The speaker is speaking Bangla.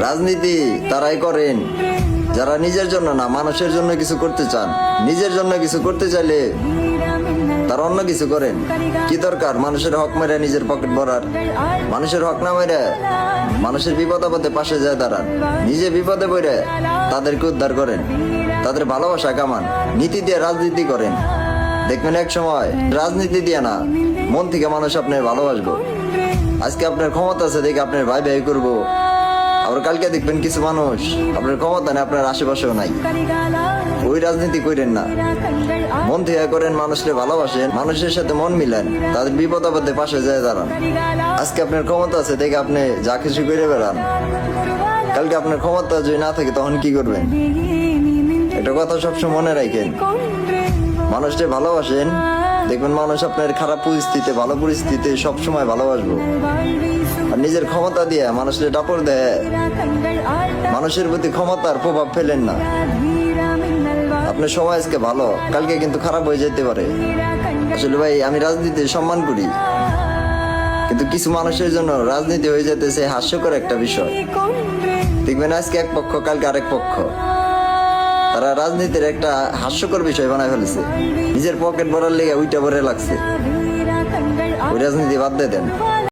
রাজনীতি তারাই করেন যারা নিজের জন্য না, মানুষের জন্য কিছু করতে চান। নিজের জন্য কিছু করতে চাইলে তারা অন্য কিছু করেন। কি দরকার মানুষের হক মেরে নিজের পকেট ভরার? মানুষের হক না মেরে মানুষের বিপদ আপদে পাশে যায় দাঁড়ান। নিজে বিপদে পড়ে তাদেরকে উদ্ধার করেন, তাদের ভালোবাসা কামান। নীতি দিয়ে রাজনীতি করেন, দেখবেন এক সময় রাজনীতি দিয়ে না, মন থেকে মানুষ আপনার ভালোবাসবো। আজকে আপনার ক্ষমতা আছে দেখে আপনার ভাই ভাই করবো, আবার কালকে দেখবেন কিছু মানুষ আপনার ক্ষমতা নেই, আপনার আশেপাশেও নাই। ওই রাজনীতি করেন না, মন থেকে করেন, মানুষকে ভালোবাসেন, মানুষের সাথে মন মিলেন, তাদের বিপদ আপদে পাশে যায় দাঁড়ান। আজকে আপনার ক্ষমতা আছে দেখে আপনি যা কিছু করে বেড়ান, কালকে আপনার ক্ষমতা যদি না থাকে তখন কি করবেন? একটা কথা সবসময় মনে রাখেন, মানুষকে ভালোবাসেন, দেখবেন মানুষ আপনার খারাপ পরিস্থিতিতে ভালো পরিস্থিতিতে সবসময় ভালোবাসবো। আর নিজের ক্ষমতা দিয়ে মানুষকে ডাপড় দেয়, মানুষের প্রতি ক্ষমতার প্রভাব ফেলেন না। আপনার সময় আজকে ভালো, কালকে কিন্তু খারাপ হয়ে যেতে পারে। আসলে ভাই, আমি রাজনীতি সম্মান করি, কিন্তু কিছু মানুষের জন্য রাজনীতি হয়ে যেতেছে হাস্যকর একটা বিষয়। দেখবেন আজকে এক পক্ষ, কালকে আরেক পক্ষ। তারা রাজনীতির একটা হাস্যকর বিষয় বানায় ফেলেছে, নিজের পকেট ভরার লেগে উইটা ভরে লাগছে। ওই রাজনীতি বাদ দিয়ে দেন।